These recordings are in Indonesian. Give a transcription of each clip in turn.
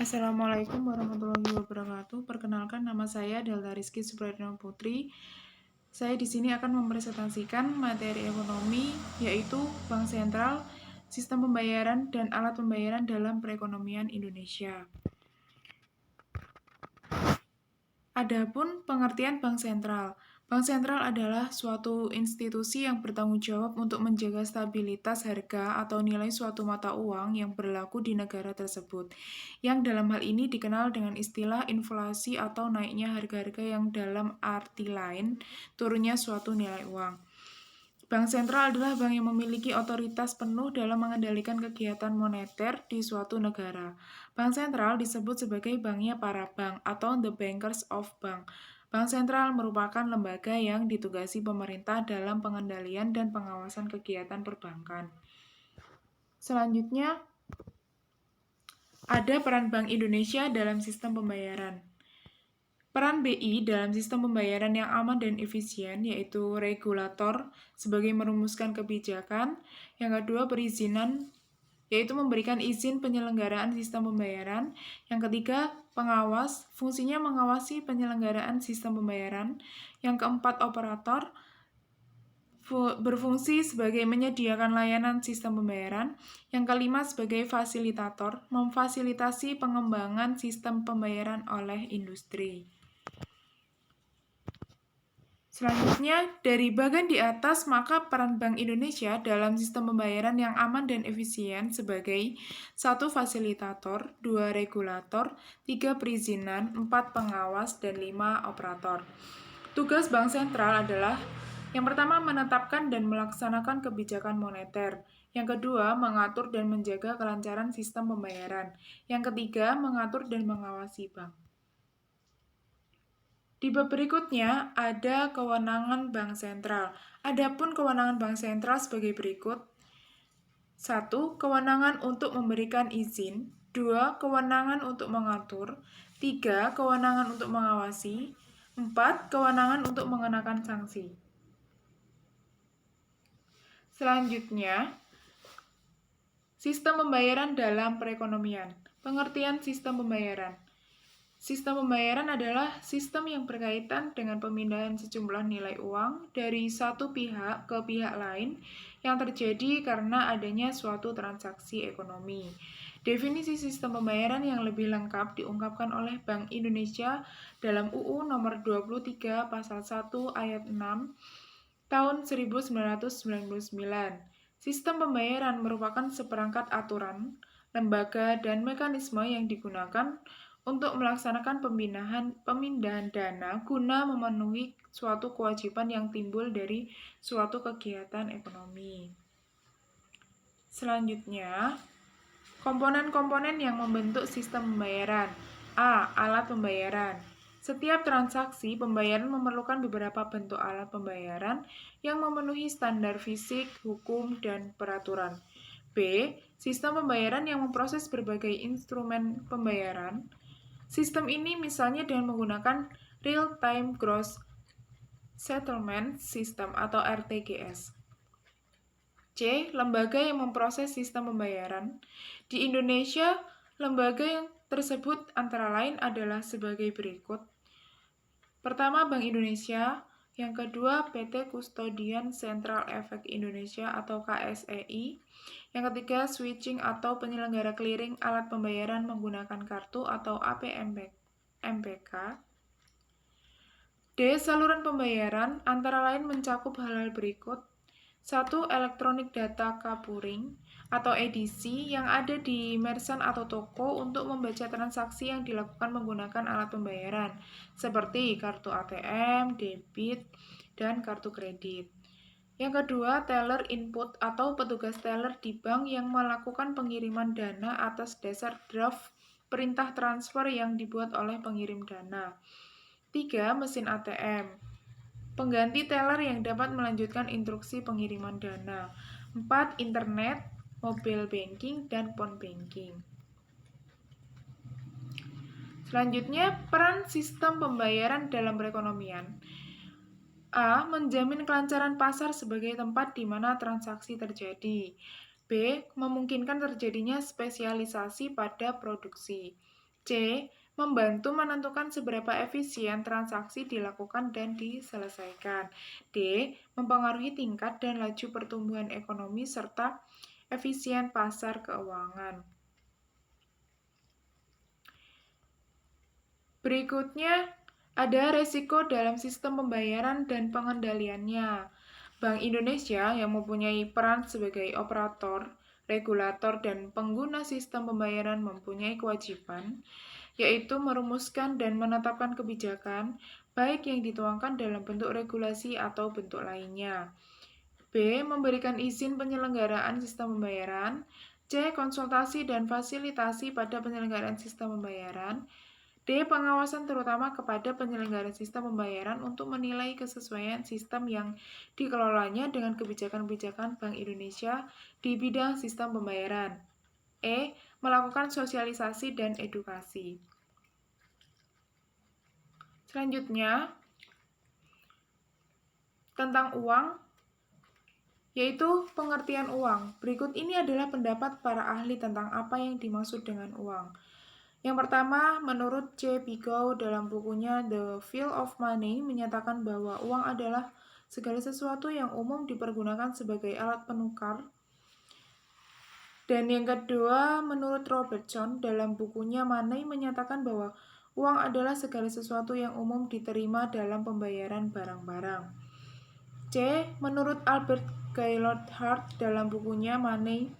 Assalamualaikum warahmatullahi wabarakatuh. Perkenalkan, nama saya Delta Rizky Suprayatna Putri. Saya di sini akan mempresentasikan materi ekonomi, yaitu Bank Sentral, Sistem Pembayaran, dan Alat Pembayaran dalam Perekonomian Indonesia. Adapun pengertian Bank Sentral. Bank Sentral adalah suatu institusi yang bertanggung jawab untuk menjaga stabilitas harga atau nilai suatu mata uang yang berlaku di negara tersebut, yang dalam hal ini dikenal dengan istilah inflasi atau naiknya harga-harga, yang dalam arti lain turunnya suatu nilai uang. Bank sentral adalah bank yang memiliki otoritas penuh dalam mengendalikan kegiatan moneter di suatu negara. Bank sentral disebut sebagai banknya para bank atau the bankers of bank. Bank sentral merupakan lembaga yang ditugasi pemerintah dalam pengendalian dan pengawasan kegiatan perbankan. Selanjutnya, ada peran Bank Indonesia dalam sistem pembayaran. Peran BI dalam sistem pembayaran yang aman dan efisien, yaitu regulator sebagai merumuskan kebijakan. Yang kedua, perizinan, yaitu memberikan izin penyelenggaraan sistem pembayaran. Yang ketiga, pengawas, fungsinya mengawasi penyelenggaraan sistem pembayaran. Yang keempat, operator, berfungsi sebagai menyediakan layanan sistem pembayaran. Yang kelima, sebagai fasilitator, memfasilitasi pengembangan sistem pembayaran oleh industri. Selanjutnya, dari bagian di atas, maka peran Bank Indonesia dalam sistem pembayaran yang aman dan efisien sebagai 1. Fasilitator, 2. Regulator, 3. Perizinan, 4. Pengawas, dan 5. Operator. Tugas Bank Sentral adalah yang pertama, menetapkan dan melaksanakan kebijakan moneter. Yang kedua, mengatur dan menjaga kelancaran sistem pembayaran. Yang ketiga, mengatur dan mengawasi bank. Di bab berikutnya ada kewenangan Bank Sentral. Adapun kewenangan Bank Sentral sebagai berikut. 1. Kewenangan untuk memberikan izin. 2. Kewenangan untuk mengatur. 3. Kewenangan untuk mengawasi. 4. Kewenangan untuk mengenakan sanksi. Selanjutnya, sistem pembayaran dalam perekonomian. Pengertian sistem pembayaran. Sistem pembayaran adalah sistem yang berkaitan dengan pemindahan sejumlah nilai uang dari satu pihak ke pihak lain yang terjadi karena adanya suatu transaksi ekonomi. Definisi sistem pembayaran yang lebih lengkap diungkapkan oleh Bank Indonesia dalam UU nomor 23 pasal 1 ayat 6 tahun 1999. Sistem pembayaran merupakan seperangkat aturan, lembaga, dan mekanisme yang digunakan untuk melaksanakan pemindahan dana guna memenuhi suatu kewajiban yang timbul dari suatu kegiatan ekonomi. Selanjutnya, komponen-komponen yang membentuk sistem pembayaran. A. Alat pembayaran. Setiap transaksi pembayaran memerlukan beberapa bentuk alat pembayaran yang memenuhi standar fisik, hukum, dan peraturan. B. Sistem pembayaran yang memproses berbagai instrumen pembayaran. Sistem ini misalnya dengan menggunakan Real-Time Gross Settlement System atau RTGS. C. Lembaga yang memproses sistem pembayaran. Di Indonesia, lembaga yang tersebut antara lain adalah sebagai berikut. Pertama, Bank Indonesia. Yang kedua, PT Kustodian Sentral Efek Indonesia atau KSEI. Yang ketiga, switching atau penyelenggara clearing alat pembayaran menggunakan kartu atau APMPK. D. Saluran pembayaran antara lain mencakup hal-hal berikut. 1. Electronic Data Coupling atau EDC yang ada di merchant atau toko untuk membaca transaksi yang dilakukan menggunakan alat pembayaran seperti kartu ATM, debit, dan kartu kredit. Yang kedua, teller input atau petugas teller di bank yang melakukan pengiriman dana atas dasar draft perintah transfer yang dibuat oleh pengirim dana. 3. Mesin ATM, pengganti teller yang dapat melanjutkan instruksi pengiriman dana. 4. Internet, mobile banking, dan phone banking. Selanjutnya, peran sistem pembayaran dalam perekonomian. A. Menjamin kelancaran pasar sebagai tempat di mana transaksi terjadi. B. Memungkinkan terjadinya spesialisasi pada produksi. C. Membantu menentukan seberapa efisien transaksi dilakukan dan diselesaikan. D. Mempengaruhi tingkat dan laju pertumbuhan ekonomi serta efisien pasar keuangan. Berikutnya, ada resiko dalam sistem pembayaran dan pengendaliannya. Bank Indonesia yang mempunyai peran sebagai operator, regulator, dan pengguna sistem pembayaran mempunyai kewajiban, yaitu merumuskan dan menetapkan kebijakan, baik yang dituangkan dalam bentuk regulasi atau bentuk lainnya. B. Memberikan izin penyelenggaraan sistem pembayaran. C. Konsultasi dan fasilitasi pada penyelenggaraan sistem pembayaran. D. Pengawasan terutama kepada penyelenggara sistem pembayaran untuk menilai kesesuaian sistem yang dikelolanya dengan kebijakan-kebijakan Bank Indonesia di bidang sistem pembayaran. E. Melakukan sosialisasi dan edukasi. Selanjutnya, tentang uang, yaitu pengertian uang. Berikut ini adalah pendapat para ahli tentang apa yang dimaksud dengan uang. Yang pertama, menurut C. Pigow dalam bukunya The Field of Money menyatakan bahwa uang adalah segala sesuatu yang umum dipergunakan sebagai alat penukar. Dan yang kedua, menurut Robertson dalam bukunya Money menyatakan bahwa uang adalah segala sesuatu yang umum diterima dalam pembayaran barang-barang. C. Menurut Albert Gaylord Hart dalam bukunya Money,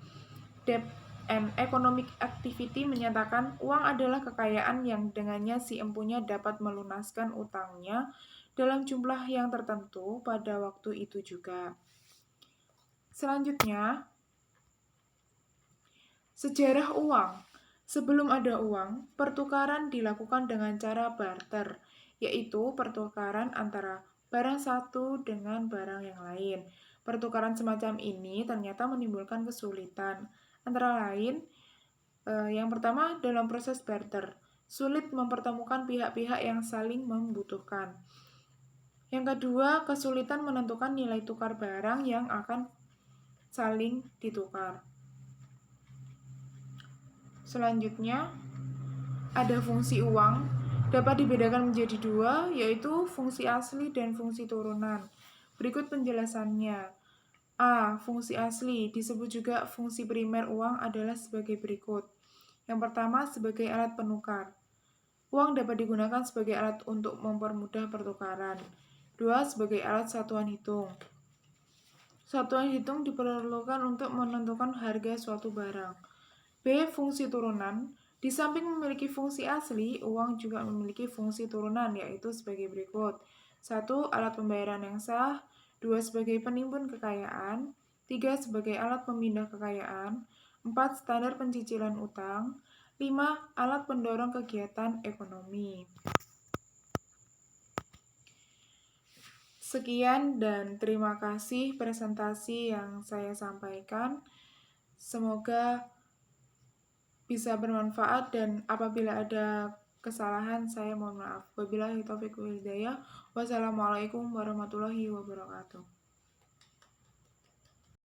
Debt and Economic Activity menyatakan uang adalah kekayaan yang dengannya si empunya dapat melunaskan utangnya dalam jumlah yang tertentu pada waktu itu juga. Selanjutnya, sejarah uang. Sebelum ada uang, pertukaran dilakukan dengan cara barter, yaitu pertukaran antara barang satu dengan barang yang lain. Pertukaran semacam ini ternyata menimbulkan kesulitan. Antara lain, yang pertama dalam proses barter, sulit mempertemukan pihak-pihak yang saling membutuhkan. Yang kedua, kesulitan menentukan nilai tukar barang yang akan saling ditukar. Selanjutnya, ada fungsi uang, dapat dibedakan menjadi dua, yaitu fungsi asli dan fungsi turunan. Berikut penjelasannya. A. Fungsi asli, disebut juga fungsi primer uang adalah sebagai berikut. Yang pertama, sebagai alat penukar. Uang dapat digunakan sebagai alat untuk mempermudah pertukaran. 2. Sebagai alat satuan hitung. Satuan hitung diperlukan untuk menentukan harga suatu barang. B. Fungsi turunan. Di samping memiliki fungsi asli, uang juga memiliki fungsi turunan, yaitu sebagai berikut. 1. Alat pembayaran yang sah. 2. Sebagai penimbun kekayaan. 3. Sebagai alat pemindah kekayaan. 4. Standar pencicilan utang. 5. Alat pendorong kegiatan ekonomi. Sekian dan terima kasih presentasi yang saya sampaikan. Semoga bisa bermanfaat dan apabila ada kesalahan saya mohon maaf. Wabillahi taufiq wal hidayah. Wassalamualaikum warahmatullahi wabarakatuh.